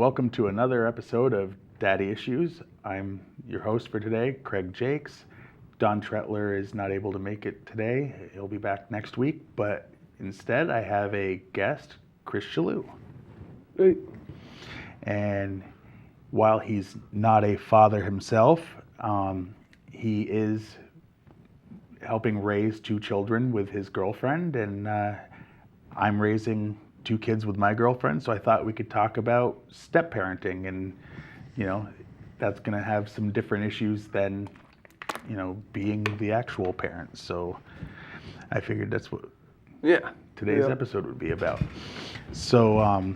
welcome to another episode of Daddy Issues. I'm your host for today, Craig Jakes. Don Tretler is not able to make it today. He'll be back next week, but instead I have a guest, Chris Chalou. Hey. And while he's not a father himself, he is helping raise two children with his girlfriend, and I'm raising two kids with my girlfriend, so I thought we could talk about step parenting, and that's going to have some different issues than being the actual parent. So I figured that's what today's episode would be about. So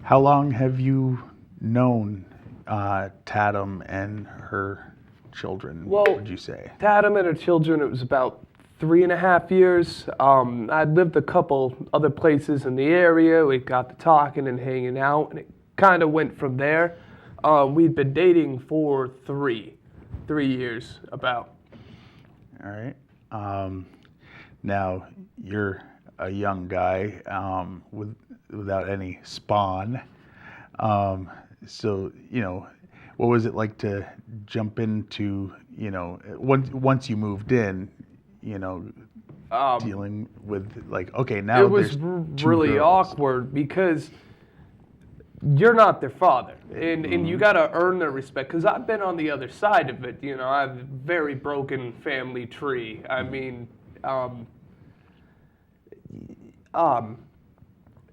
how long have you known Tatum and her children, would you say? Tatum and her children, it was about 3.5 years. I'd lived a couple other places in the area. We got to talking and hanging out, and it kind of went from there. We'd been dating for 3 years about. All right. Now, you're a young guy without any spawn. So, what was it like to jump into, once you moved in, dealing with okay, now it was really girls. awkward because you're not their father, and you got to earn their respect. Because I've been on the other side of it. I have a very broken family tree. I mean,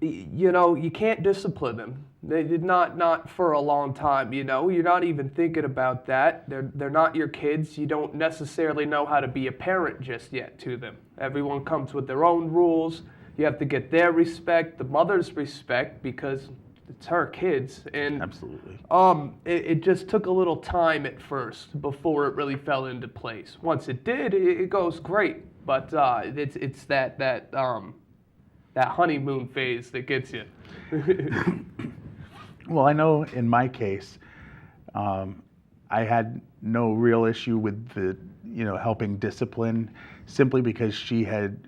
you can't discipline them. They did not for a long time. You're not even thinking about that. They're not your kids. You don't necessarily know how to be a parent just yet to them. Everyone comes with their own rules. You have to get their respect, the mother's respect, because it's her kids. And absolutely. It just took a little time at first before it really fell into place. Once it did, it goes great. But it's that honeymoon phase that gets you. Well, I know in my case, I had no real issue with the, helping discipline, simply because she had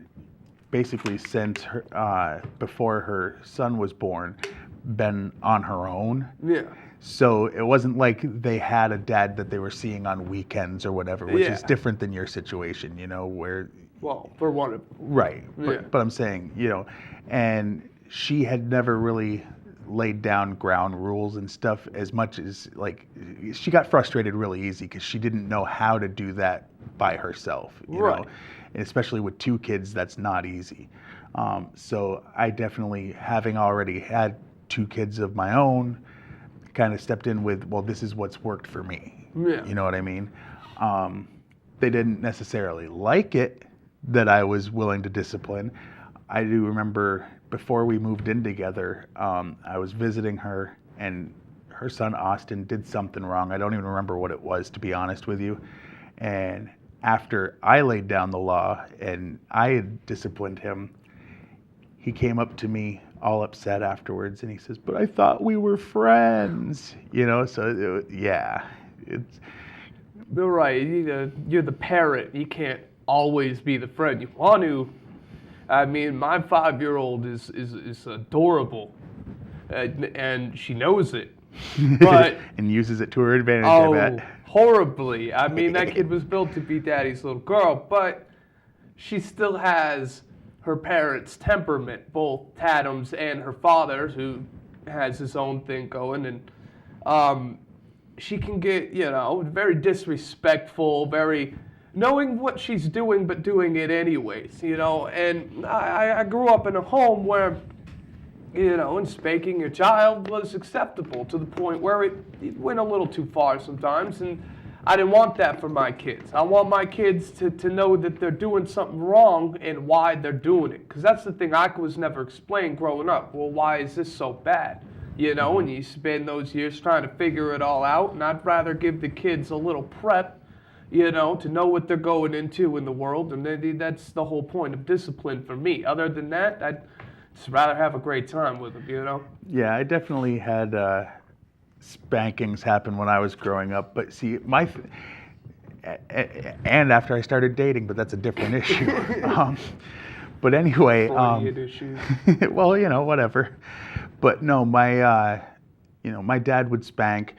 basically since her, before her son was born, been on her own. Yeah. So it wasn't like they had a dad that they were seeing on weekends or whatever, which is different than your situation, where. Well, for one. Right. But I'm saying, and she had never really laid down ground rules and stuff as much as she got frustrated really easy because she didn't know how to do that by herself, you know, and especially with two kids, that's not easy. So I definitely, having already had two kids of my own, kind of stepped in with, well, this is what's worked for me. Yeah. You know what I mean? They didn't necessarily like it that I was willing to discipline. I do remember before we moved in together, I was visiting her, and her son Austin did something wrong. I don't even remember what it was, to be honest with you. And after I laid down the law and I had disciplined him, he came up to me all upset afterwards, and he says, "But I thought we were friends." So it's. You're right. You're the parent. You can't always be the friend. You want to. I mean, my 5-year-old is adorable, and she knows it, but and uses it to her advantage. I bet. Horribly. I mean, that kid was built to be daddy's little girl, but she still has her parents' temperament, both Tatum's and her father's, who has his own thing going, and she can get very disrespectful, very. Knowing what she's doing, but doing it anyways, And I grew up in a home where, and spanking your child was acceptable to the point where it went a little too far sometimes. And I didn't want that for my kids. I want my kids to know that they're doing something wrong and why they're doing it. Because that's the thing I was never explained growing up. Well, why is this so bad? And you spend those years trying to figure it all out. And I'd rather give the kids a little prep, to know what they're going into in the world, and that's the whole point of discipline for me. Other than that, I'd just rather have a great time with them, Yeah, I definitely had spankings happen when I was growing up, but see, and after I started dating, but that's a different issue. But anyway, Freudian issues. well, whatever. But no, my my dad would spank,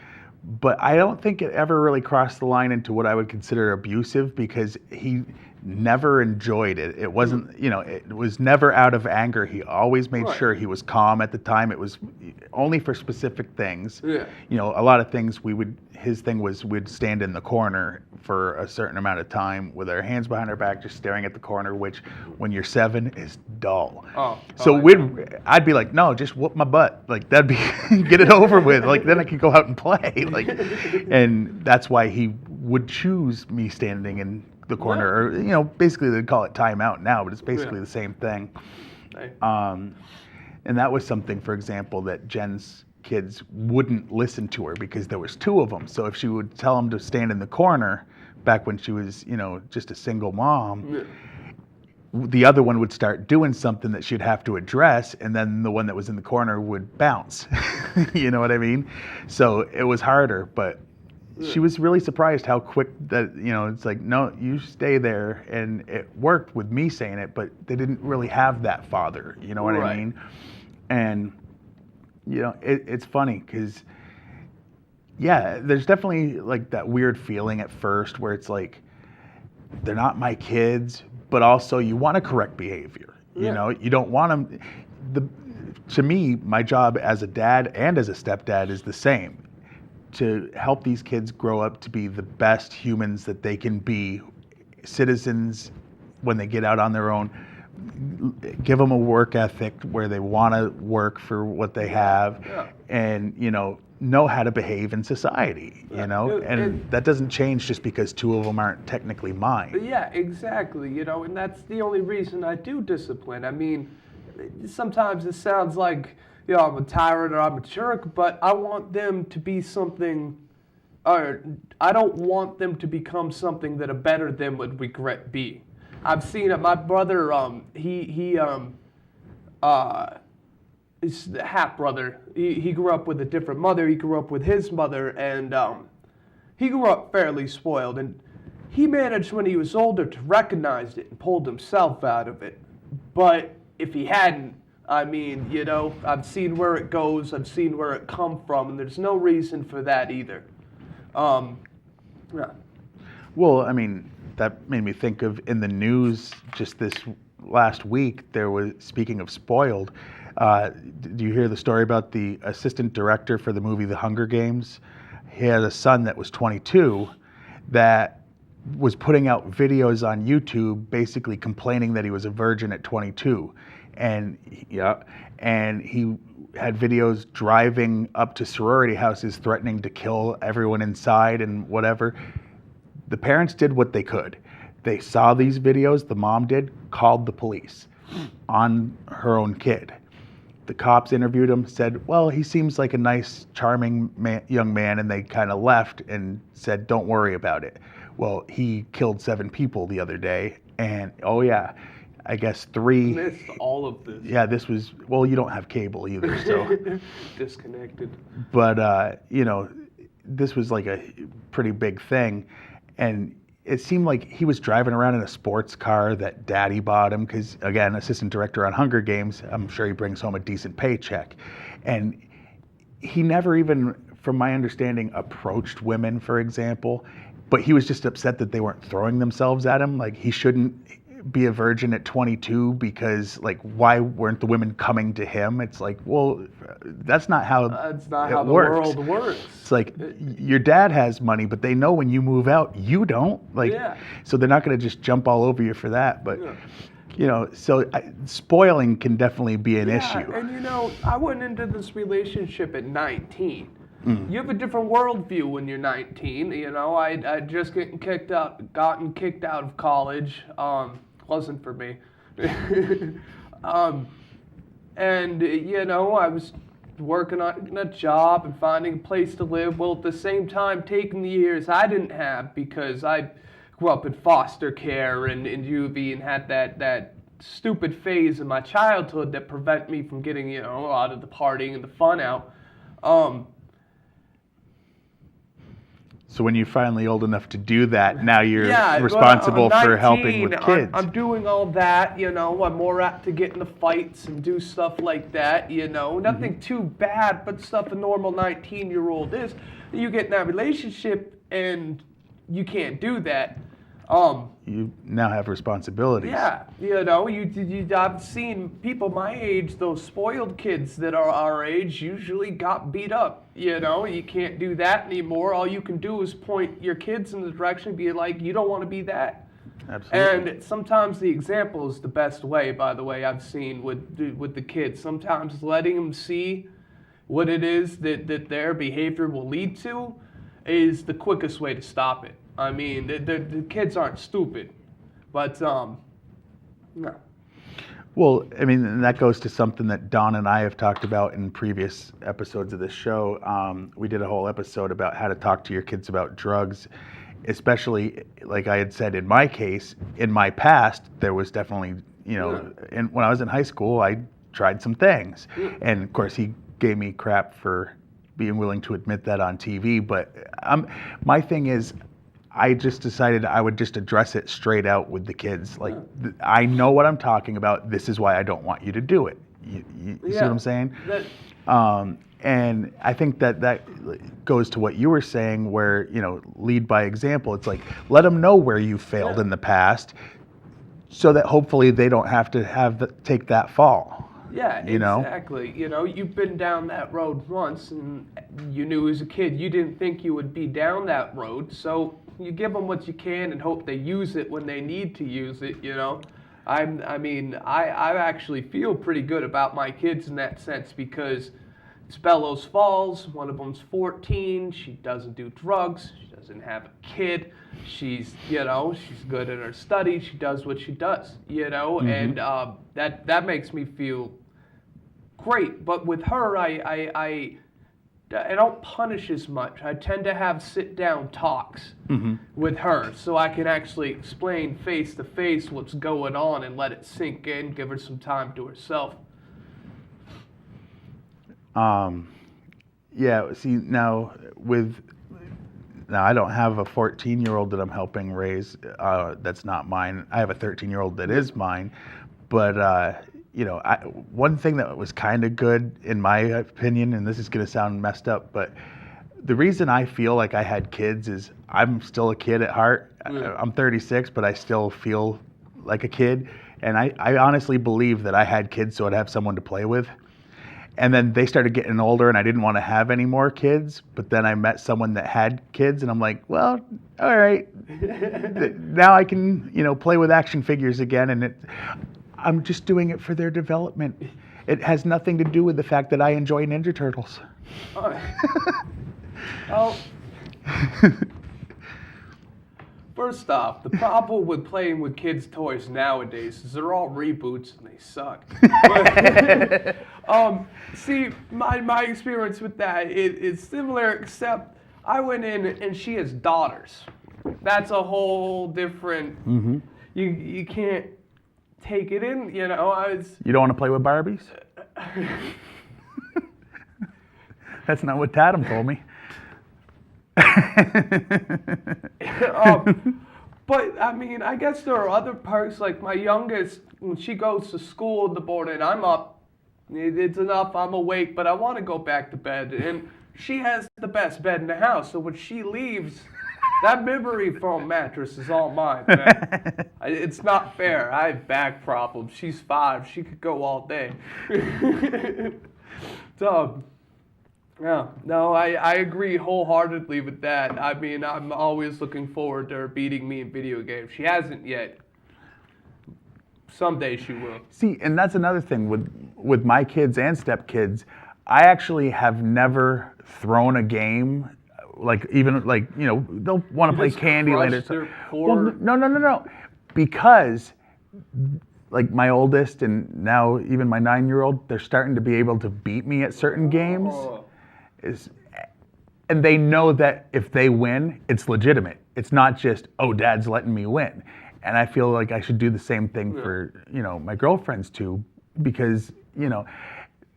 but I don't think it ever really crossed the line into what I would consider abusive because he never enjoyed it. It wasn't, it was never out of anger. He always made Right. sure he was calm at the time. It was only for specific things. Yeah. A lot of things his thing was we'd stand in the corner for a certain amount of time with our hands behind our back, just staring at the corner, which when you're 7 is dull. So I'd be like, no, just whoop my butt. Like that'd be, get it over with. Like then I could go out and play. Like, and that's why he would choose me standing in the corner, or basically they call it timeout now, but it's basically the same thing. And that was something, for example, that Jen's kids wouldn't listen to her because there was 2 of them. So if she would tell them to stand in the corner, back when she was just a single mom, the other one would start doing something that she'd have to address, and then the one that was in the corner would bounce. You know what I mean? So it was harder, but she was really surprised how quick that, it's like, no, you stay there. And it worked with me saying it, but they didn't really have that father. You know what I mean? And, it's funny because, there's definitely like that weird feeling at first where it's like, they're not my kids, but also you want to correct behavior. You don't want them. To me, my job as a dad and as a stepdad is the same. To help these kids grow up to be the best humans that they can be, citizens when they get out on their own, give them a work ethic where they want to work for what they have, and know how to behave in society, and that doesn't change just because 2 of them aren't technically mine. Yeah, exactly, and that's the only reason I do discipline. I mean, sometimes it sounds like, I'm a tyrant or I'm a jerk, but I want them to be something, or I don't want them to become something that a better them would regret being. I've seen it. My brother, he's the half brother. He grew up with a different mother. He grew up with his mother, and he grew up fairly spoiled. And he managed when he was older to recognize it and pulled himself out of it. But if he hadn't, I mean, I've seen where it goes, I've seen where it come from, and there's no reason for that either. Yeah. Well, I mean, that made me think of in the news just this last week, there was, speaking of spoiled, do you hear the story about the assistant director for the movie The Hunger Games? He had a son that was 22 that was putting out videos on YouTube basically complaining that he was a virgin at 22. And he had videos driving up to sorority houses threatening to kill everyone inside and whatever. The parents did what they could. They saw these videos, the mom did, called the police on her own kid. The cops interviewed him, said, well, he seems like a nice, charming young man, and they kind of left and said, don't worry about it. Well, he killed 7 people the other day, and I guess 3. Missed all of this. Yeah, this was, well, you don't have cable either, so. Disconnected. But, this was like a pretty big thing. And it seemed like he was driving around in a sports car that daddy bought him because, again, assistant director on Hunger Games, I'm sure he brings home a decent paycheck. And he never even, from my understanding, approached women, for example. But he was just upset that they weren't throwing themselves at him. Like, he shouldn't be a virgin at 22 because, like, why weren't the women coming to him? It's like, well, that's not how the world works. It's like your dad has money, but they know when you move out, you don't. Like, so they're not going to just jump all over you for that. But so spoiling can definitely be an issue. And I went into this relationship at 19. You have a different worldview when you're 19. I just gotten kicked out of college. Wasn't for me. And I was working on a job and finding a place to live. Well, at the same time, taking the years I didn't have because I grew up in foster care and in UV and had that stupid phase in my childhood that prevent me from getting a lot of the partying and the fun out. So when you're finally old enough to do that, now you're Yeah, responsible I'm for helping 19, with kids. I'm doing all that, you know. I'm more apt to get into fights and do stuff like that, you know. Nothing too bad, but stuff a normal 19-year-old is. You get in that relationship and you can't do that. You now have responsibilities. Yeah, you know, I've seen people my age, those spoiled kids that are our age, usually got beat up. You know, you can't do that anymore. All you can do is point your kids in the direction and be like, you don't want to be that. Absolutely. And sometimes the example is the best way, by the way, I've seen with the kids. Sometimes letting them see what it is that their behavior will lead to is the quickest way to stop it. I mean, the kids aren't stupid, but no. Well, I mean, and that goes to something that Don and I have talked about in previous episodes of this show. We did a whole episode about how to talk to your kids about drugs, especially, like I had said, in my case, in my past, there was definitely, you know, and when I was in high school, I tried some things. And of course, he gave me crap for being willing to admit that on TV. But my thing is, I just decided I would just address it straight out with the kids. Like, I know what I'm talking about. This is why I don't want you to do it. You see what I'm saying? And I think that goes to what you were saying, where, you know, lead by example. It's like, let them know where you failed in the past, so that hopefully they don't have to take that fall. Yeah, exactly. You know, you've been down that road once, and you knew as a kid you didn't think you would be down that road, so you give them what you can and hope they use it when they need to use it, you know. I actually feel pretty good about my kids in that sense, because it's Bellows Falls, one of them's 14, she doesn't do drugs, she doesn't have a kid, she's good at her studies, she does what she does, you know, and that makes me feel great. But with her, I don't punish as much. I tend to have sit-down talks with her, so I can actually explain face-to-face what's going on and let it sink in, give her some time to herself. Yeah, see, now I don't have a 14-year-old that I'm helping raise. That's not mine. I have a 13-year-old that is mine. But, you know, one thing that was kind of good, in my opinion, and this is going to sound messed up, but the reason I feel like I had kids is I'm still a kid at heart. I'm 36, but I still feel like a kid. And I honestly believe that I had kids so I'd have someone to play with. And then they started getting older, and I didn't want to have any more kids. But then I met someone that had kids, and I'm like, well, all right. Now I can, you know, play with action figures again. And I'm just doing it for their development. It has nothing to do with the fact that I enjoy Ninja Turtles. Oh. First off, the problem with playing with kids' toys nowadays is they're all reboots and they suck. See, my experience with that is similar, except I went in and she has daughters. That's a whole different. You can't take it in, you know. You don't want to play with Barbies? That's not what Tatum told me. But I mean, I guess there are other perks. Like my youngest, when she goes to school in the morning, I'm up. It's enough. I'm awake, but I want to go back to bed. And she has the best bed in the house. So when she leaves, that memory foam mattress is all mine, man. It's not fair. I have back problems. She's 5. She could go all day. So. Yeah, no, I agree wholeheartedly with that. I mean, I'm always looking forward to her beating me in video games. She hasn't yet. Someday she will. See, and that's another thing with my kids and stepkids. I actually have never thrown a game, like even like, you know, they'll want to play Candyland or something. Well, no. Because like my oldest and now even my 9-year-old, they're starting to be able to beat me at certain games. And they know that if they win, it's legitimate. It's not just, oh, Dad's letting me win. And I feel like I should do the same thing for, you know, my girlfriends too, because, you know,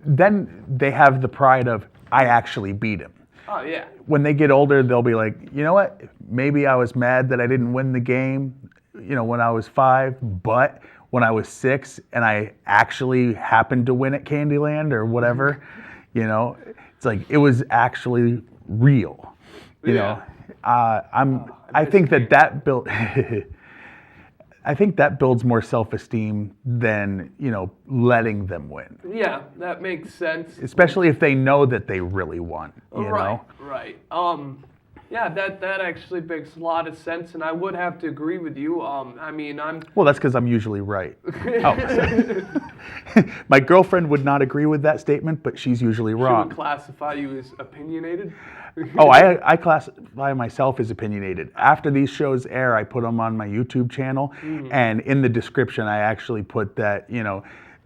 then they have the pride of, I actually beat him. Oh, yeah. When they get older, they'll be like, you know what? Maybe I was mad that I didn't win the game, when I was 5, but when I was 6 and I actually happened to win at Candyland or whatever, it's like it was actually real. I think that built. I think that builds more self-esteem than letting them win. Yeah, that makes sense. Especially if they know that they really won. You know? Right. Yeah, that actually makes a lot of sense, and I would have to agree with you. I mean, I'm. Well, that's because I'm usually right. Oh. My girlfriend would not agree with that statement, but she's usually She wrong. would classify you as opinionated. Oh, I classify myself as opinionated. After these shows air, I put them on my YouTube channel, and in the description, I actually put that,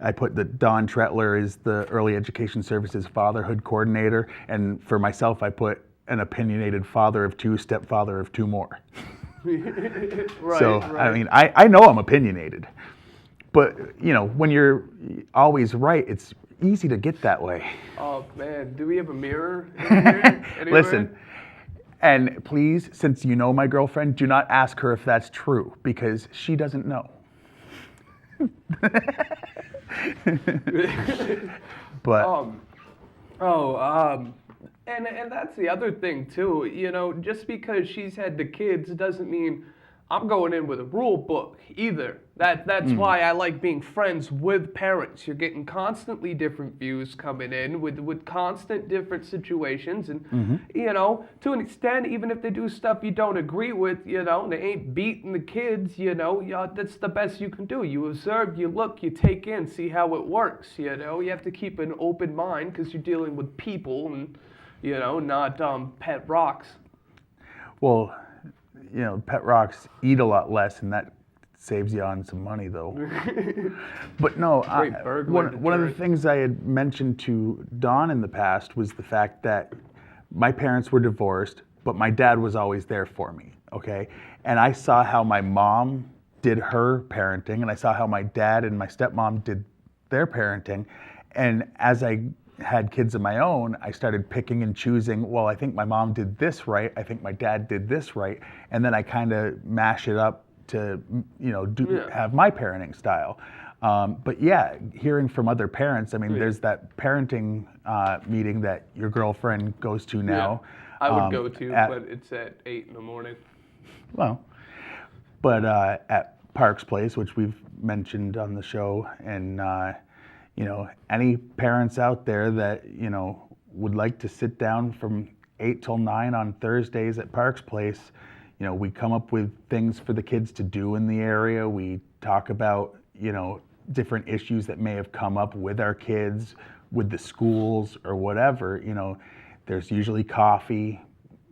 I put that Don Tretler is the Early Education Services Fatherhood Coordinator, and for myself, I put an opinionated father of 2, stepfather of 2 more. Right. I mean, I know I'm opinionated, but, when you're always right, it's easy to get that way. Oh man, do we have a mirror in here? Listen, and please, since you know my girlfriend, do not ask her if that's true, because she doesn't know. But and that's the other thing too. Just because she's had the kids doesn't mean I'm going in with a rule book either. That's why I like being friends with parents. You're getting constantly different views coming in with constant different situations, and to an extent, even if they do stuff you don't agree with, they ain't beating the kids. That's the best you can do. You observe, you look, you take in, see how it works. You have to keep an open mind because you're dealing with people and not pet rocks. Well, pet rocks eat a lot less, and that saves you on some money, though. But no, one of the things I had mentioned to Dawn in the past was the fact that my parents were divorced, but my dad was always there for me, okay? And I saw how my mom did her parenting, and I saw how my dad and my stepmom did their parenting. And as I had kids of my own, I started picking and choosing, well, I think my mom did this right, I think my dad did this right, and then I kind of mash it up to, have my parenting style. But yeah, hearing from other parents, I mean, there's that parenting meeting that your girlfriend goes to now. I would go to, but it's at 8 in the morning. Well, but at Parks Place, which we've mentioned on the show, and any parents out there that, would like to sit down from 8 till 9 on Thursdays at Parks Place, we come up with things for the kids to do in the area. We talk about, different issues that may have come up with our kids, with the schools or whatever. There's usually coffee.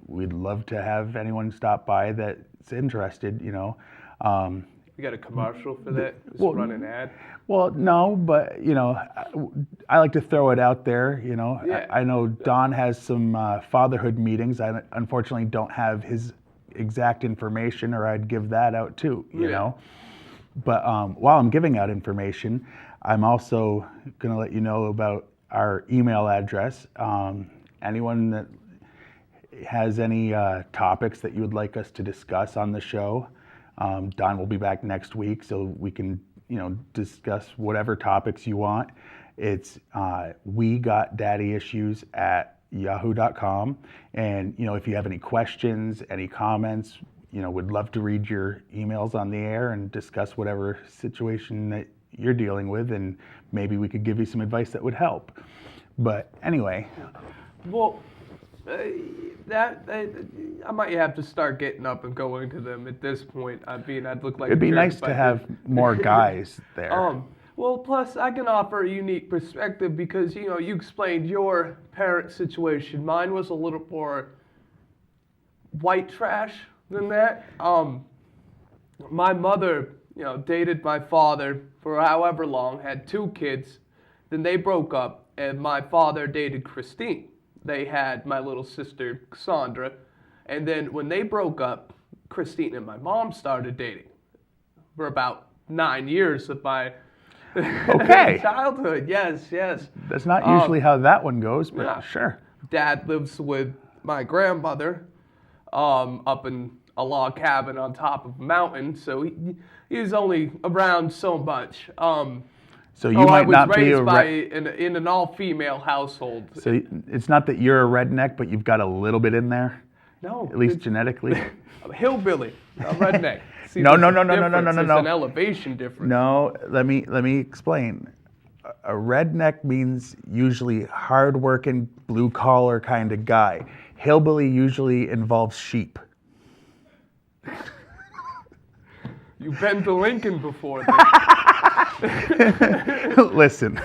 We'd love to have anyone stop by that's interested, You got a commercial for that? Just run an ad? Well, no, but I like to throw it out there. Yeah. I know Don has some fatherhood meetings. I unfortunately don't have his exact information, or I'd give that out too. You know. But while I'm giving out information, I'm also going to let you know about our email address. Anyone that has any topics that you would like us to discuss on the show, Don will be back next week, so we can discuss whatever topics you want. It's wegotdaddyissues@yahoo.com, and if you have any questions, any comments, would love to read your emails on the air and discuss whatever situation that you're dealing with, and maybe we could give you some advice that would help. But anyway. Well, I might have to start getting up and going to them at this point. I mean, I'd look like it'd be nice to have more guys there. Well, plus I can offer a unique perspective because you explained your parent situation. Mine was a little more white trash than that. My mother, dated my father for however long, had 2 kids, then they broke up, and my father dated Christine. They had my little sister, Cassandra. And then when they broke up, Christine and my mom started dating for about 9 years of my childhood. Yes. That's not usually how that one goes, but sure. Dad lives with my grandmother up in a log cabin on top of a mountain, so he was only around so much. So you I might was not be raised a in an all-female household. so it's not that you're a redneck, but you've got a little bit in there, No, at least genetically. I'm a hillbilly, a redneck. See, No, there's no, a no, no, no, no, difference. no, There's no. an elevation difference. No, let me explain. A redneck means usually hard-working, blue-collar kind of guy. Hillbilly usually involves sheep. You've been to Lincoln before. Listen,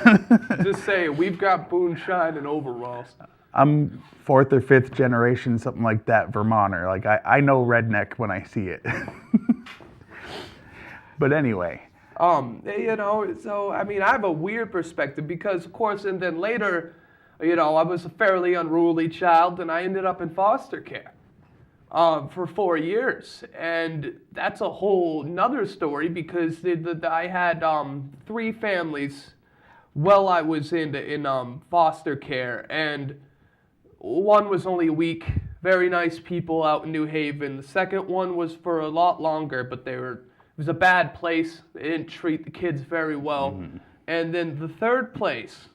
Just say we've got moonshine and overalls. I'm fourth or fifth generation, something like that, Vermonter. Like I know redneck when I see it. But anyway, So I mean, I have a weird perspective because, of course, and then later, I was a fairly unruly child, and I ended up in foster care for 4 years, and that's a whole nother story because I had 3 families while I was in foster care, and one was only a week. Very nice people out in New Haven. The second one was for a lot longer, but it was a bad place. They didn't treat the kids very well. And then the third place,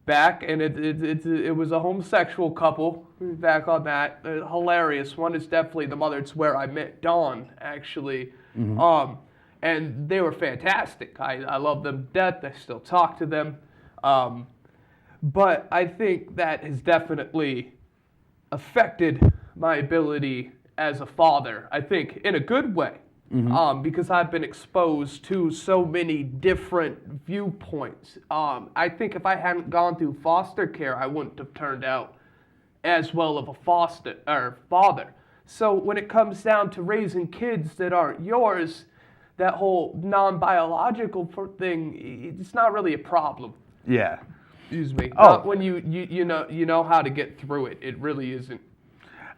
back, and it was a homosexual couple. Back on that, hilarious. One is definitely the mother. It's where I met Dawn, actually. And they were fantastic. I love them to death. I still talk to them. But I think that has definitely affected my ability as a father. I think in a good way. Because I've been exposed to so many different viewpoints. I think if I hadn't gone through foster care, I wouldn't have turned out as well of a father. So when it comes down to raising kids that aren't yours, that whole non-biological thing, it's not really a problem. yeah. Excuse me. Oh. Not when you know how to get through it. It really isn't.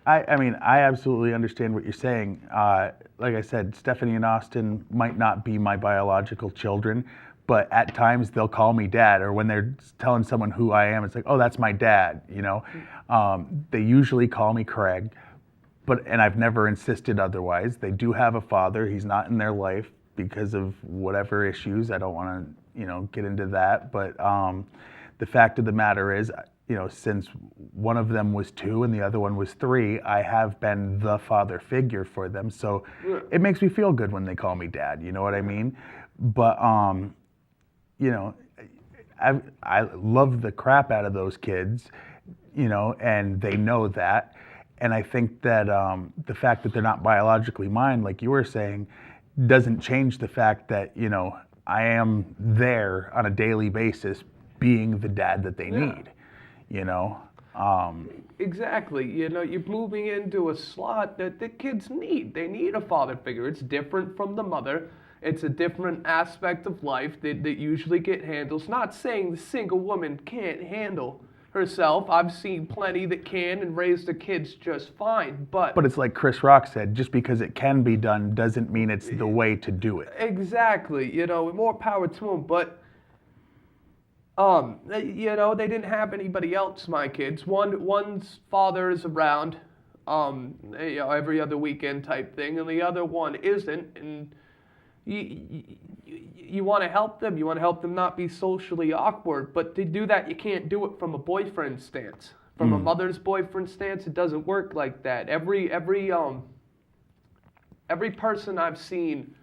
I mean, I absolutely understand what you're saying. Like I said, Stephanie and Austin might not be my biological children, but at times they'll call me dad, or when they're telling someone who I am, it's like, oh, that's my dad, They usually call me Craig, and I've never insisted otherwise. They do have a father. He's not in their life because of whatever issues. I don't want to, get into that, but the fact of the matter is, since one of them was 2 and the other one was 3, I have been the father figure for them. So it makes me feel good when they call me dad, you know what I mean? But, I love the crap out of those kids, and they know that. And I think that the fact that they're not biologically mine, like you were saying, doesn't change the fact that, I am there on a daily basis being the dad that they need. Exactly. You're moving into a slot that the kids need. They need a father figure. It's different from the mother. It's a different aspect of life that usually get handled. It's not saying the single woman can't handle herself. I've seen plenty that can and raise their kids just fine. But it's like Chris Rock said, just because it can be done doesn't mean it's the way to do it. Exactly. More power to them. But they didn't have anybody else, my kids. One's father is around, every other weekend type thing, and the other one isn't. And you want to help them. You want to help them not be socially awkward. But to do that, you can't do it from a boyfriend stance. From a mother's boyfriend stance, it doesn't work like that. Every person I've seen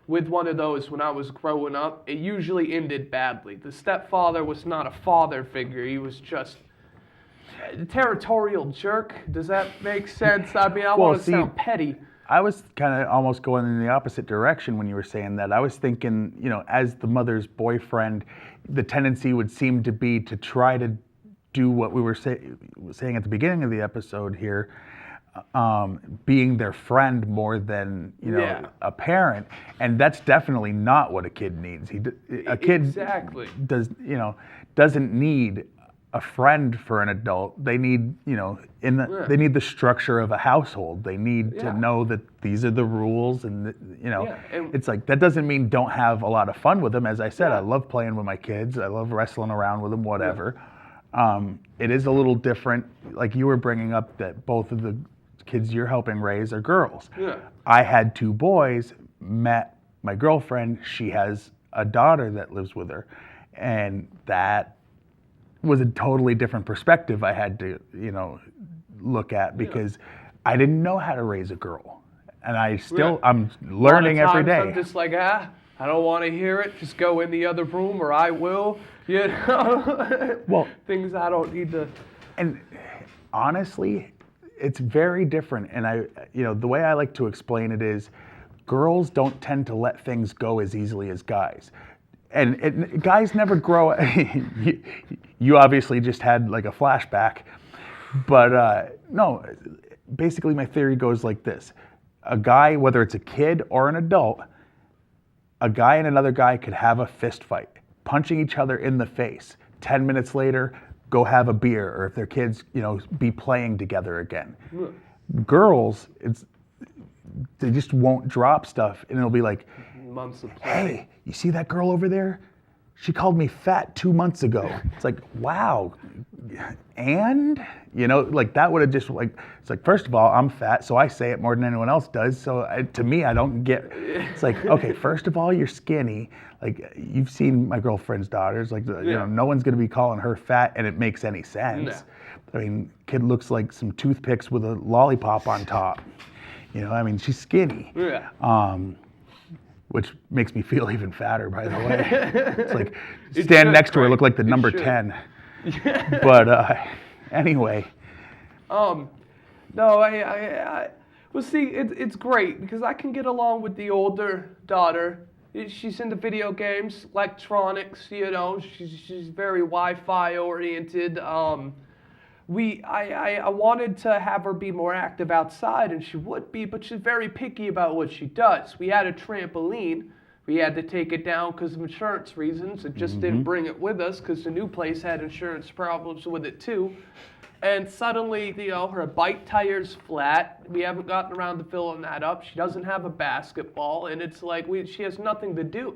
with one of those when I was growing up, it usually ended badly. The stepfather was not a father figure. He was just a territorial jerk. Does that make sense? I mean, I want to sound petty. I was kind of almost going in the opposite direction when you were saying that. I was thinking, as the mother's boyfriend, the tendency would seem to be to try to do what we were saying at the beginning of the episode here, being their friend more than a parent, and that's definitely not what a kid needs. A kid exactly doesn't need a friend for an adult. They need they need the structure of a household. They need to know that these are the rules, and it's like that doesn't mean don't have a lot of fun with them. As I said, I love playing with my kids. I love wrestling around with them, whatever. It is a little different. Like you were bringing up that both of the kids you're helping raise are girls. Yeah. I had 2 boys, met my girlfriend. She has a daughter that lives with her. And that was a totally different perspective I had to, look at because I didn't know how to raise a girl. And I'm learning every day. I'm just like, I don't want to hear it. Just go in the other room or I will. Well, things I don't need to. And honestly, it's very different. And the way I like to explain it is girls don't tend to let things go as easily as guys. And guys never grow. You obviously just had like a flashback. But no, basically my theory goes like this. A guy, whether it's a kid or an adult, a guy and another guy could have a fist fight, punching each other in the face. 10 minutes later, go have a beer, or if their kids, be playing together again. Girls, they just won't drop stuff, and it'll be like, months of play. Hey, you see that girl over there? She called me fat 2 months ago. It's like, wow. And, that would have just it's like, first of all, I'm fat, so I say it more than anyone else does. So to me, I don't get, it's like, okay, first of all, you're skinny. Like, you've seen my girlfriend's daughters. Like, no one's going to be calling her fat, and it makes any sense. No. I mean, kid looks like some toothpicks with a lollipop on top. She's skinny. Yeah. Which makes me feel even fatter, by the way. It's like, stand next to her, look like the number 10. But anyway. No, well, see, it's great because I can get along with the older daughter. She's into video games, electronics, she's very Wi-Fi oriented. I wanted to have her be more active outside, and she would be, but she's very picky about what she does. We had a trampoline. We had to take it down because of insurance reasons. It just didn't bring it with us because the new place had insurance problems with it too. And suddenly, her bike tire's flat. We haven't gotten around to filling that up. She doesn't have a basketball, and it's like she has nothing to do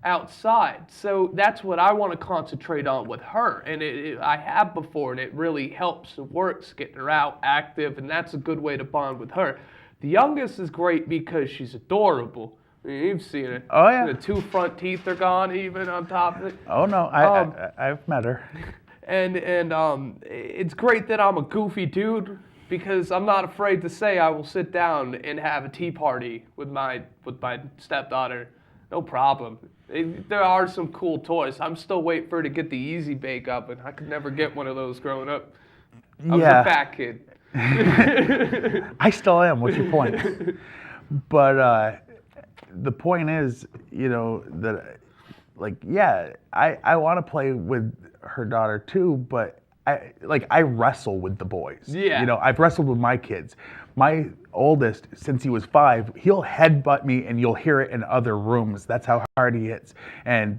outside. So that's what I want to concentrate on with her. And I have before, and it really helps and works getting her out active, and that's a good way to bond with her. The youngest is great because she's adorable. I mean, you've seen it. Oh, yeah. The 2 front teeth are gone even on top of it. Oh, no, I've met her. And it's great that I'm a goofy dude because I'm not afraid to say I will sit down and have a tea party with my stepdaughter. No problem. There are some cool toys. I'm still waiting for her to get the Easy Bake Oven. I could never get one of those growing up. I was a fat kid. I still am. What's your point? But the point is, that, I want to play with her daughter too, but I wrestle with the boys. Yeah. I've wrestled with my kids. My oldest, since he was 5, he'll headbutt me and you'll hear it in other rooms. That's how hard he hits. And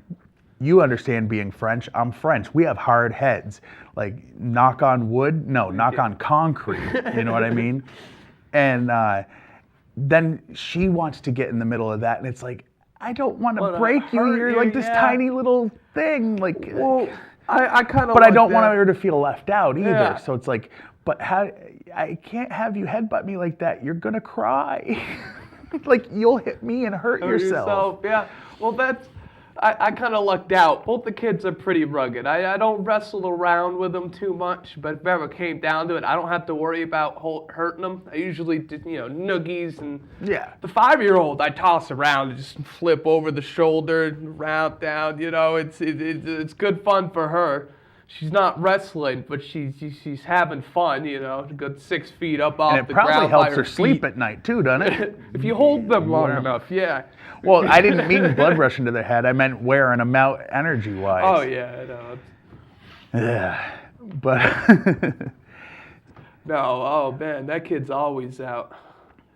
you understand being French. I'm French. We have hard heads. Like, knock on wood? No, knock on concrete. You know what I mean? And then she wants to get in the middle of that. And it's like, I don't want to break you. You're like this tiny little thing. Like, well, I kind of. But I don't want her to feel left out either. Yeah. So it's like, but I can't have you headbutt me like that. You're gonna cry. Like, you'll hit me and hurt yourself. Yeah. Well, I kind of lucked out. Both the kids are pretty rugged. I don't wrestle around with them too much, but if ever came down to it, I don't have to worry about hurting them. I usually do, noogies and the 5-year-old I toss around and just flip over the shoulder, round down. It's good fun for her. She's not wrestling, but she's having fun. A good 6 feet up off the ground. And it probably by helps her sleep at night too, doesn't it? If you hold them long enough, yeah. Well, I didn't mean blood rushing to their head. I meant wearing them out energy-wise. Oh, yeah, I know. Yeah, but... No, oh, man, that kid's always out.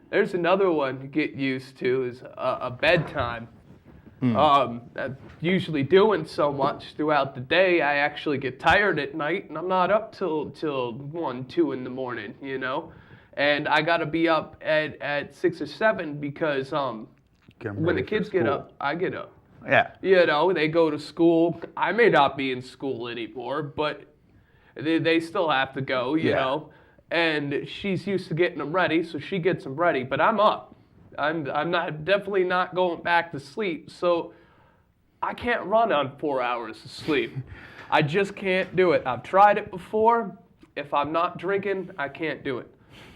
There's another one to get used to is a bedtime. Usually doing so much throughout the day, I actually get tired at night, and I'm not up till 1, 2 in the morning, And I got to be up at 6 or 7 because... when the kids get up, I get up. Yeah. They go to school. I may not be in school anymore, but They still have to go, you Yeah. know. And she's used to getting them ready, so she gets them ready. But I'm up. I'm not definitely not going back to sleep. So I can't run on 4 hours of sleep. I just can't do it. I've tried it before. If I'm not drinking, I can't do it.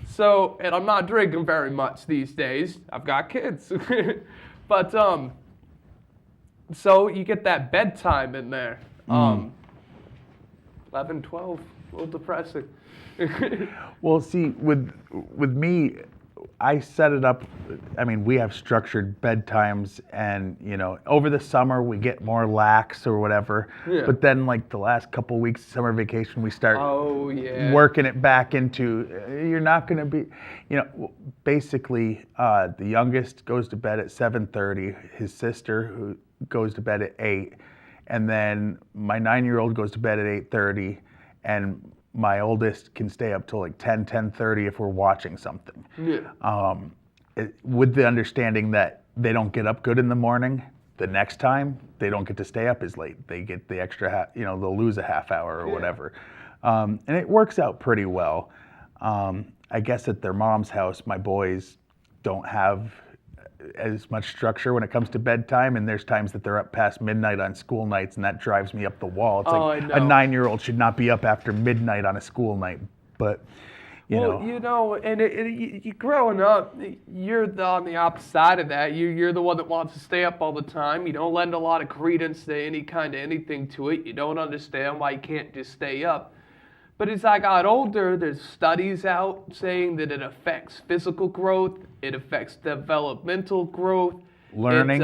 So, and I'm not drinking very much these days. I've got kids. But so you get that bedtime in there. 11, 12, a little depressing. Well, see, with me, I set it up. I mean, we have structured bedtimes, and over the summer we get more lax or whatever. Yeah. But then, like the last couple weeks, summer vacation, we start Oh, yeah. working it back into. You're not going to be, basically, the youngest goes to bed at 7:30. His sister, who goes to bed at 8, and then my 9-year-old goes to bed at 8:30, and my oldest can stay up till like 10:30 if we're watching something. Yeah. With the understanding that they don't get up good in the morning, the next time they don't get to stay up as late. They get the extra half, they'll lose a half hour or whatever. And it works out pretty well. I guess at their mom's house, my boys don't have as much structure when it comes to bedtime, and there's times that they're up past midnight on school nights, and that drives me up the wall. It's like I know. a 9-year-old should not be up after midnight on a school night, but and you growing up, you're on the opposite side of that. You're the one that wants to stay up all the time. You don't lend a lot of credence to any kind of anything to it. You don't understand why you can't just stay up. But as I got older, there's studies out saying that it affects physical growth, it affects developmental growth, learning.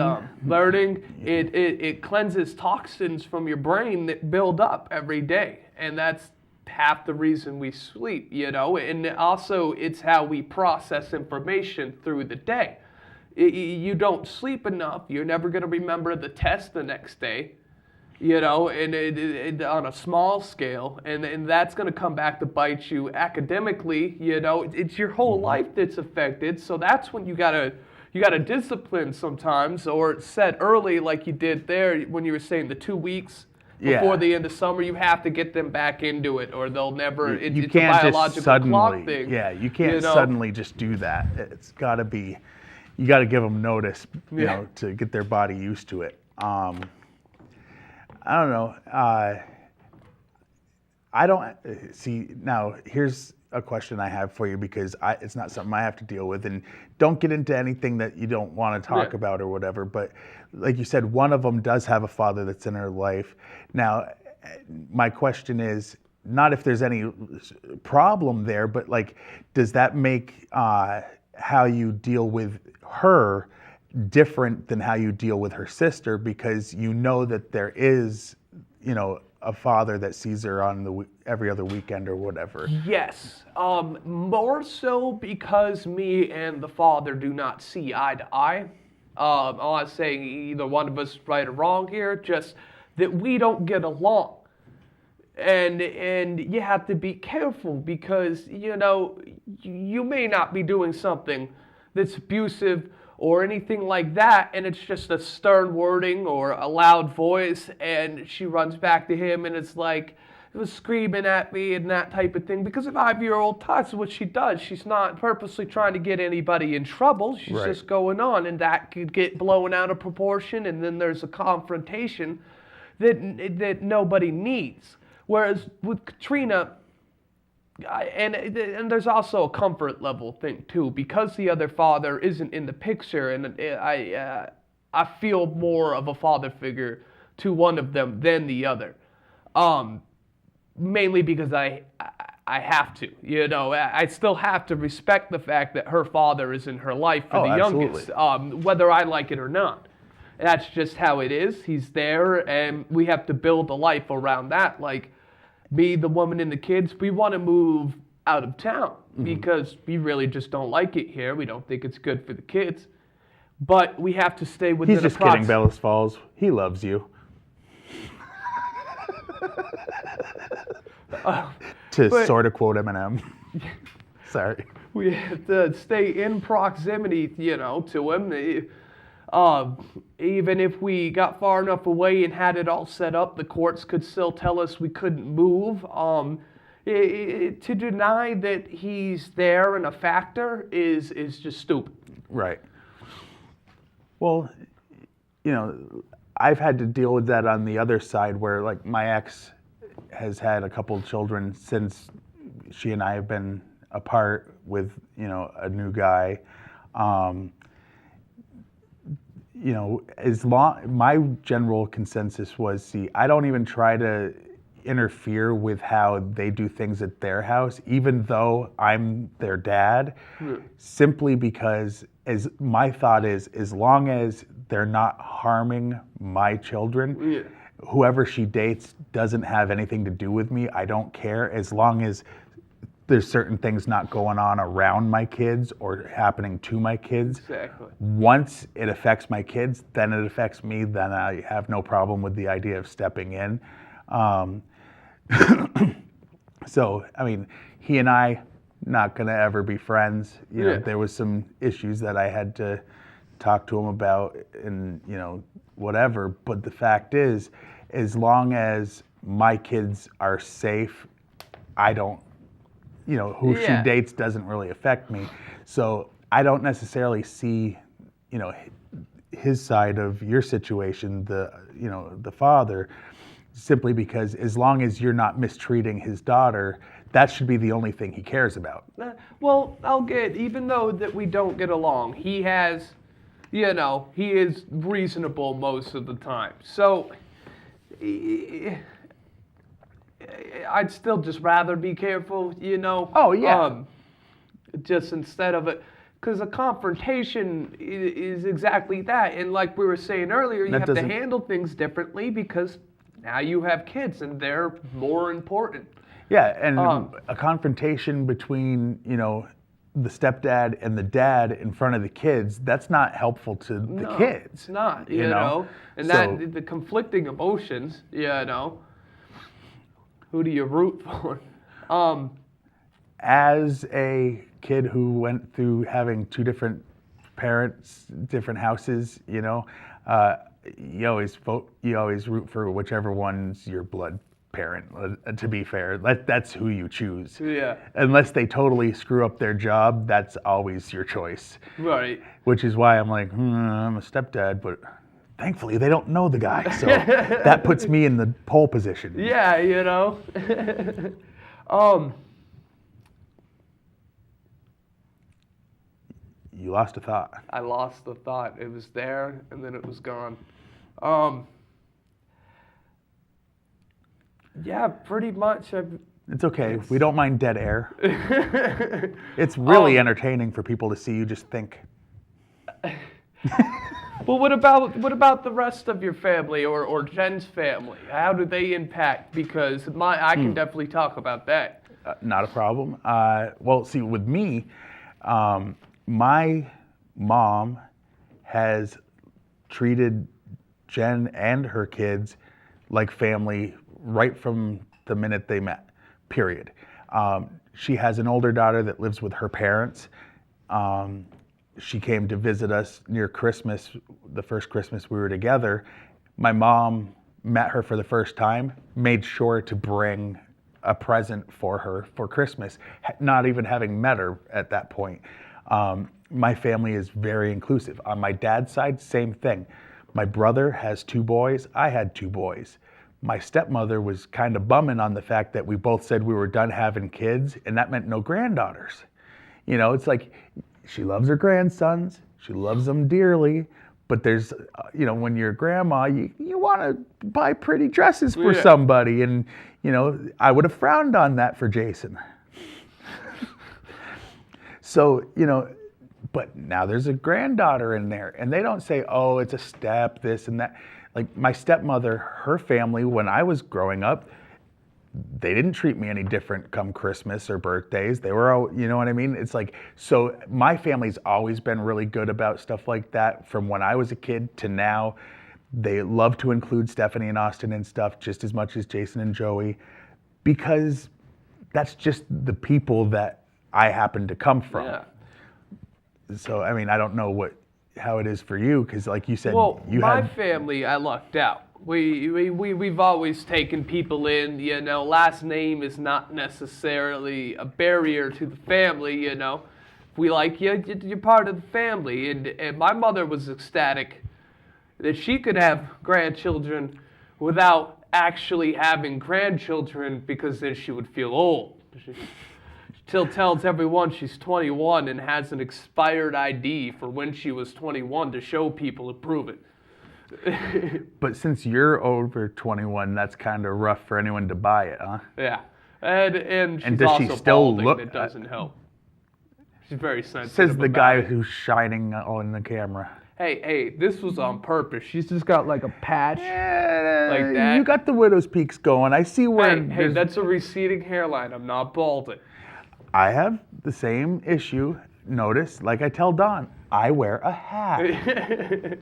It cleanses toxins from your brain that build up every day, and that's half the reason we sleep, And also, it's how we process information through the day. You don't sleep enough, you're never going to remember the test the next day. And on a small scale, and that's going to come back to bite you academically. It's your whole life that's affected. So that's when you gotta discipline sometimes, or set early like you did there when you were saying the 2 weeks before the end of summer. You have to get them back into it, or they'll never. It's a biological clock thing. Yeah, you can't suddenly just do that. It's got to be. You got to give them notice, to get their body used to it. I don't know. I don't see now. Here's a question I have for you, because it's not something I have to deal with, and don't get into anything that you don't want to talk about or whatever. But like you said, one of them does have a father that's in her life. Now, my question is not if there's any problem there, but like, does that make how you deal with her different than how you deal with her sister, because that there is, a father that sees her on every other weekend or whatever? Yes, more so because me and the father do not see eye to eye. I'm not saying either one of us right or wrong here, just that we don't get along. And you have to be careful, because you may not be doing something that's abusive or anything like that, and it's just a stern wording or a loud voice, and she runs back to him, and it's like, it was screaming at me and that type of thing. Because a 5-year-old, that's what she does. She's not purposely trying to get anybody in trouble. She's just going on, and that could get blown out of proportion, and then there's a confrontation that nobody needs. Whereas with Katrina, and there's also a comfort level thing too, because the other father isn't in the picture, and I feel more of a father figure to one of them than the other, mainly because I have to, I still have to respect the fact that her father is in her life for the youngest, whether I like it or not. That's just how it is. He's there, and we have to build a life around that. Like, me, the woman, and the kids, we want to move out of town because we really just don't like it here. We don't think it's good for the kids. But we have to stay within He's just kidding, Bellas Falls. He loves you. Sort of quote Eminem. Sorry. We have to stay in proximity, to him. Even if we got far enough away and had it all set up, the courts could still tell us we couldn't move. To deny that he's there and a factor is just stupid. Right. Well, I've had to deal with that on the other side where, like, my ex has had a couple of children since she and I have been apart with, a new guy. My general consensus was, see, I don't even try to interfere with how they do things at their house, even though I'm their dad, simply because my thought is, as long as they're not harming my children, whoever she dates doesn't have anything to do with me. I don't care, as long as there's certain things not going on around my kids or happening to my kids. Exactly. Once it affects my kids, then it affects me. Then I have no problem with the idea of stepping in. So, I mean, he and I, not going to ever be friends. There was some issues that I had to talk to him about and, whatever. But the fact is, as long as my kids are safe, I don't, who she dates doesn't really affect me. So I don't necessarily see, his side of your situation, the father, simply because as long as you're not mistreating his daughter, that should be the only thing he cares about. Well, even though that we don't get along, he has, he is reasonable most of the time. So I'd still just rather be careful, Oh, yeah. Just instead of it. Because a confrontation is exactly that. And like we were saying earlier, you have to handle things differently because now you have kids and they're more important. Yeah, and a confrontation between, the stepdad and the dad in front of the kids, that's not helpful to the kids. It's not, you know? And that the conflicting emotions, who do you root for? As a kid who went through having two different parents, different houses, you always root for whichever one's your blood parent. To be fair, that's who you choose. Yeah. Unless they totally screw up their job, that's always your choice. Right. Which is why I'm like, I'm a stepdad, but thankfully they don't know the guy, so that puts me in the pole position. Yeah, You lost a thought. I lost the thought. It was there, and then it was gone. Yeah, pretty much. It's okay. We don't mind dead air. It's really entertaining for people to see you just think. Well, what about the rest of your family or Jen's family? How do they impact? Because I can definitely talk about that. Not a problem. Well, see, with me, my mom has treated Jen and her kids like family right from the minute they met, period. She has an older daughter that lives with her parents. She came to visit us near Christmas, the first Christmas we were together. My mom met her for the first time, made sure to bring a present for her for Christmas, not even having met her at that point. My family is very inclusive. On my dad's side, same thing. My brother has two boys. I had two boys. My stepmother was kind of bumming on the fact that we both said we were done having kids, and that meant no granddaughters. It's like she loves her grandsons. She loves them dearly. But there's, when you're a grandma, you want to buy pretty dresses for somebody. And, I would have frowned on that for Jason. So, but now there's a granddaughter in there. And they don't say, oh, it's a step, this and that. Like my stepmother, her family, when I was growing up, they didn't treat me any different come Christmas or birthdays. They were all, you know what I mean? It's like, so my family's always been really good about stuff like that from when I was a kid to now. They love to include Stephanie and Austin and stuff just as much as Jason and Joey, because that's just the people that I happen to come from. Yeah. So, I mean, I don't know what how it is for you, because like you said, Well, you my had family, I lucked out. We've always taken people in, last name is not necessarily a barrier to the family, If we like you, you're part of the family. And my mother was ecstatic that she could have grandchildren without actually having grandchildren because then she would feel old. She still tells everyone she's 21 and has an expired ID for when she was 21 to show people to prove it. but since you're over 21, that's kind of rough for anyone to buy it, huh? Yeah. And she's does she also still balding. look- That doesn't help. She's very sensitive. Says the about guy it. who's shining on the camera. Hey, this was on purpose. She's just got like a patch. Like that. You got the widow's peaks going. I see where Hey, there's- that's a receding hairline. I'm not balding. I have the same issue. Notice, like I tell Don, I wear a hat.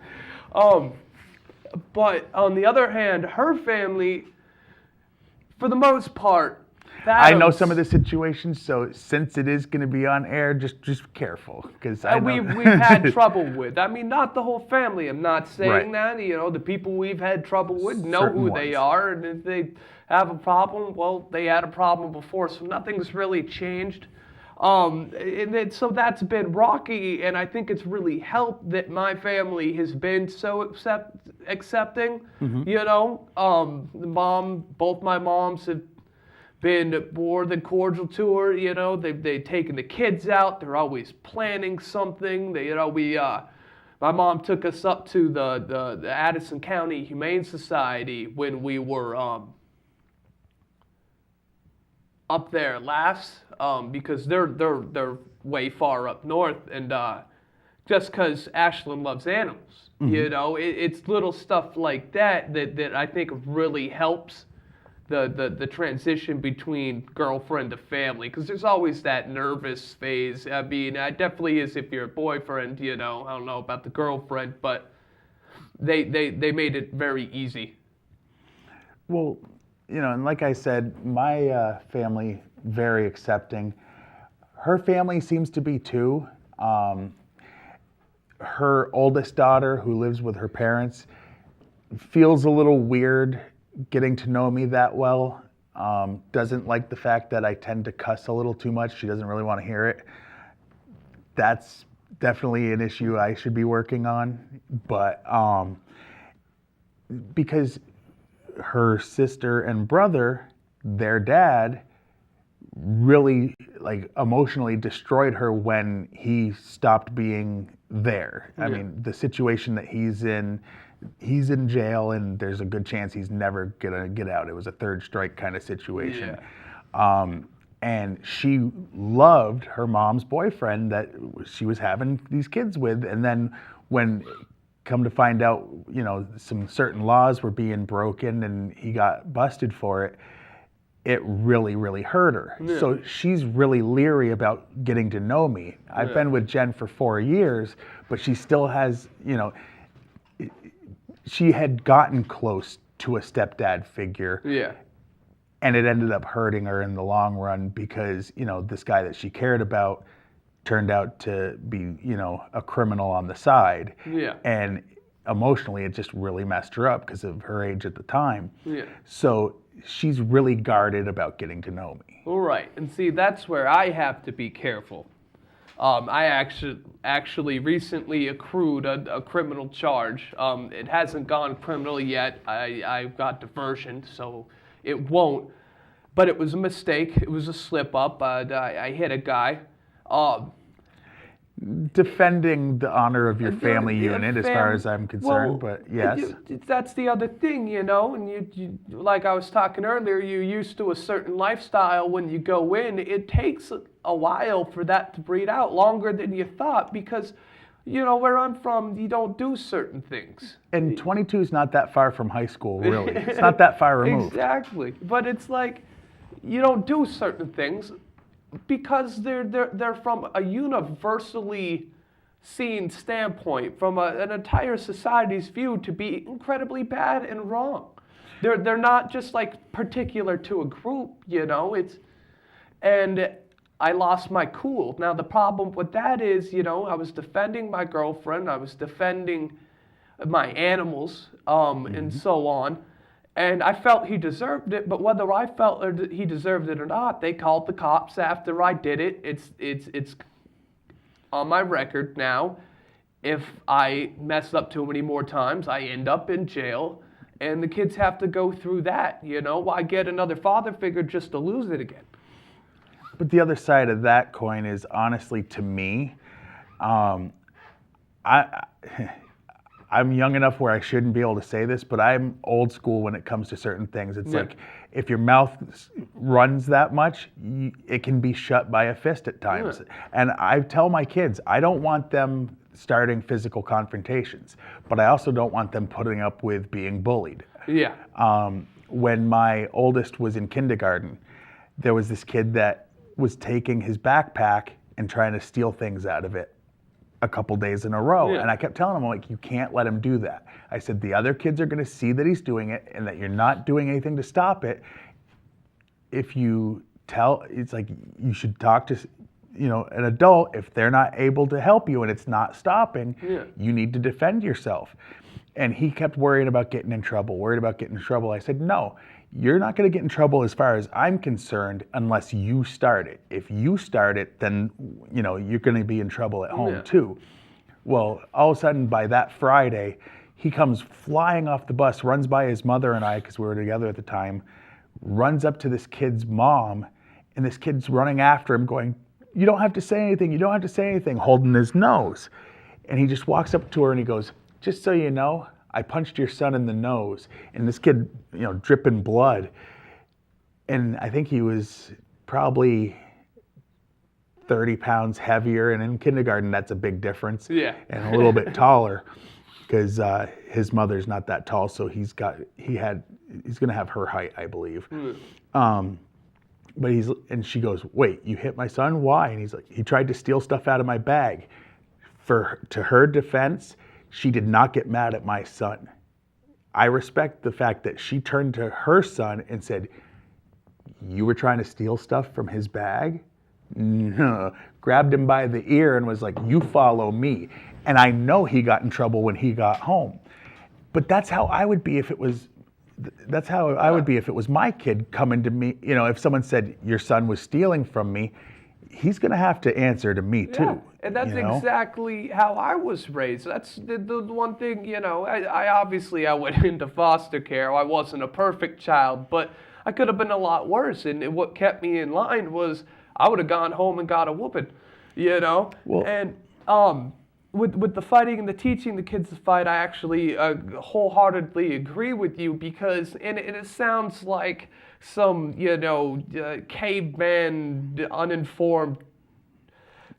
But on the other hand, her family, for the most part, I know Adams- some of the situations, so since it is going to be on air, just careful, because I know we've had trouble with. I mean, not the whole family. I'm not saying Right. that. The people we've had trouble with know Certain who they ones. are, and if they have a problem, well, they had a problem before, so nothing's really changed. So that's been rocky, and I think it's really helped that my family has been so accepting. Both my moms have been more than cordial to her. They've taken the kids out. They're always planning something. My mom took us up to the Addison County Humane Society when we were up there last, because they're way far up north, and just because Ashlyn loves animals, it's little stuff like that I think really helps the transition between girlfriend to family, because there's always that nervous phase. I mean, it definitely is if you're a boyfriend, I don't know about the girlfriend, but they made it very easy. Well, and like I said, my family, very accepting. Her family seems to be too. Her oldest daughter, who lives with her parents, feels a little weird getting to know me that well. Doesn't like the fact that I tend to cuss a little too much. She doesn't really want to hear it. That's definitely an issue I should be working on. But because her sister and brother, their dad, really emotionally destroyed her when he stopped being there. I mean, the situation that he's in jail, and there's a good chance he's never gonna get out. It was a third strike kind of situation. And she loved her mom's boyfriend that she was having these kids with, and then when come to find out, some certain laws were being broken and he got busted for it, it really, really hurt her. Yeah. So she's really leery about getting to know me. I've been with Jen for 4 years, but she still has, she had gotten close to a stepdad figure. Yeah. And it ended up hurting her in the long run because, this guy that she cared about turned out to be, a criminal on the side. Yeah. And emotionally, it just really messed her up because of her age at the time. Yeah. So she's really guarded about getting to know me. All right. And see, that's where I have to be careful. I actually recently accrued a criminal charge. It hasn't gone criminal yet. I got diversion, so it won't. But it was a mistake. It was a slip up. I hit a guy. Defending the honor of your family Yeah, unit, as far as I'm concerned, but yes. That's the other thing, and you like I was talking earlier, you're used to a certain lifestyle. When you go in, it takes a while for that to breed out, longer than you thought, because, where I'm from, you don't do certain things. And 22 is not that far from high school, really. It's not that far removed. Exactly. But it's like, you don't do certain things because they're from a universally seen standpoint, from an entire society's view, to be incredibly bad and wrong. They're not just particular to a group, It's, and I lost my cool. Now the problem with that is, I was defending my girlfriend, I was defending my animals, and so on. And I felt he deserved it, but whether I felt he deserved it or not, they called the cops after I did it. It's on my record now. If I mess up too many more times, I end up in jail, and the kids have to go through that. Why get another father figure just to lose it again? But the other side of that coin is, honestly, to me, I I'm young enough where I shouldn't be able to say this, but I'm old school when it comes to certain things. It's like, if your mouth runs that much, it can be shut by a fist at times. And I tell my kids, I don't want them starting physical confrontations, but I also don't want them putting up with being bullied. When my oldest was in kindergarten, there was this kid that was taking his backpack and trying to steal things out of it a couple days in a row. And I kept telling him, like, you can't let him do that. I said, the other kids are going to see that he's doing it and that you're not doing anything to stop it. If you tell, it's like, you should talk to, an adult. If they're not able to help you and it's not stopping, you need to defend yourself. And he kept worrying about getting in trouble, I said, no, you're not going to get in trouble as far as I'm concerned unless you start it. If you start it, then, you're going to be in trouble at home too. Well, all of a sudden by that Friday, he comes flying off the bus, runs by his mother and I, because we were together at the time, runs up to this kid's mom, and this kid's running after him going, you don't have to say anything, holding his nose. And he just walks up to her and he goes, just so you know, I punched your son in the nose. And this kid, dripping blood. And I think he was probably 30 pounds heavier. And in kindergarten, that's a big difference. And a little bit taller, because his mother's not that tall. So he's going to have her height, I believe. But and she goes, wait, you hit my son? Why? And he's like, he tried to steal stuff out of my bag. To her defense, she did not get mad at my son. I respect the fact that she turned to her son and said, you were trying to steal stuff from his bag? No. Grabbed him by the ear and was like, you follow me. And I know he got in trouble when he got home. But that's how I would be if it was my kid coming to me. If someone said your son was stealing from me, he's going to have to answer to me too. And that's exactly how I was raised. That's the one thing, I obviously went into foster care. I wasn't a perfect child, but I could have been a lot worse. And what kept me in line was I would have gone home and got a whooping, And with the fighting and the teaching the kids to fight, I actually wholeheartedly agree with you, because and it sounds like some caveman, uninformed,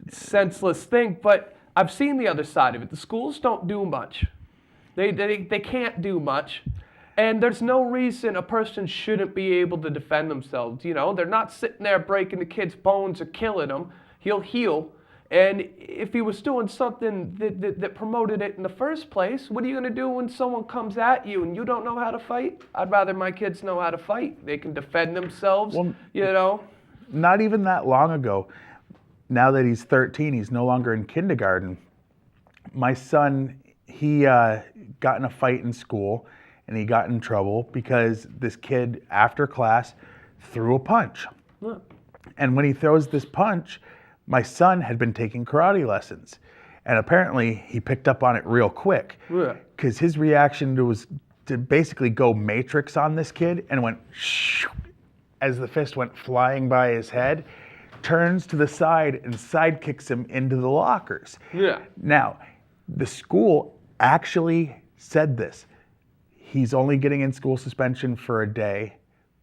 senseless thing, but I've seen the other side of it. The schools don't do much. They can't do much, and there's no reason a person shouldn't be able to defend themselves. They're not sitting there breaking the kid's bones or killing him. He'll heal. And if he was doing something that promoted it in the first place, what are you going to do when someone comes at you and you don't know how to fight? I'd rather my kids know how to fight. They can defend themselves, Not even that long ago, now that he's 13, he's no longer in kindergarten. My son, he got in a fight in school, and he got in trouble because this kid, after class, threw a punch. And when he throws this punch, my son had been taking karate lessons, and apparently he picked up on it real quick, because his reaction was to basically go Matrix on this kid, and went shoo, as the fist went flying by his head, turns to the side and side kicks him into the lockers. Now, the school actually said this. He's only getting in school suspension for a day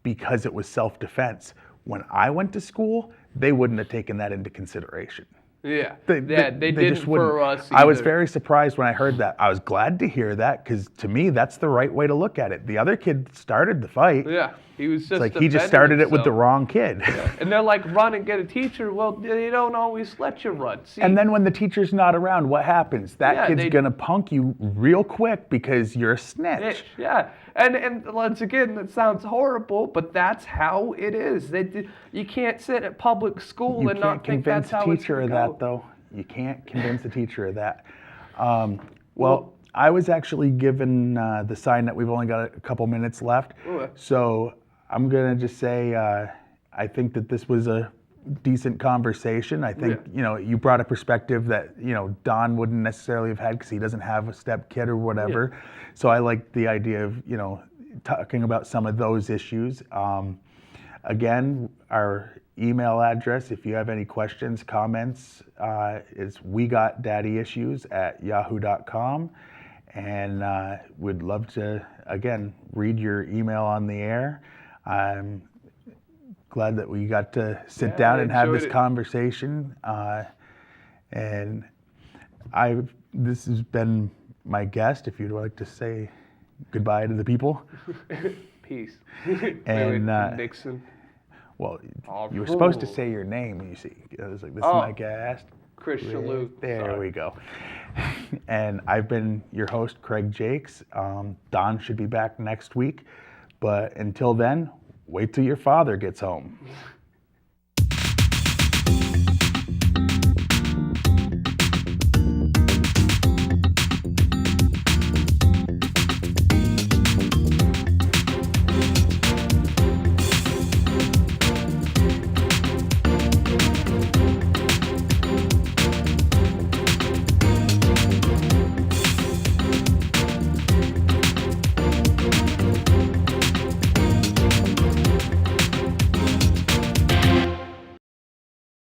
because it was self-defense. When I went to school, they wouldn't have taken that into consideration. Yeah. They didn't just wouldn't. for us I was either. very surprised when I heard that. I was glad to hear that because to me, that's the right way to look at it. The other kid started the fight. Yeah. He was just It's like he just defending started it with the himself. wrong kid. And they're like, run and get a teacher. Well, they don't always let you run. See, And then when the teacher's not around, what happens? That Yeah, kid's gonna punk you real quick because you're a snitch. yeah. And once again, that sounds horrible, but that's how it is. You can't sit at public school You and can't not think convince that's a how it's teacher gonna of go. that, though. You can't convince a teacher of that. Well, I was actually given the sign that we've only got a couple minutes left. Okay. So I'm going to just say I think that this was a decent conversation. I think, you brought a perspective that, Don wouldn't necessarily have had because he doesn't have a step kid or whatever. Yeah. So I like the idea of, talking about some of those issues. Again, our email address, if you have any questions, comments, is wegotdaddyissues@yahoo.com. And would love to, again, read your email on the air. I'm glad that we got to sit down and have this conversation. And this has been my guest. If you'd like to say goodbye to the people. Peace. And Nixon. well, you were supposed to say your name. You see, I was like, "This is my guest, Chris Shalhoub. There we go. And I've been your host, Craig Jakes. Don should be back next week, but until then, wait till your father gets home.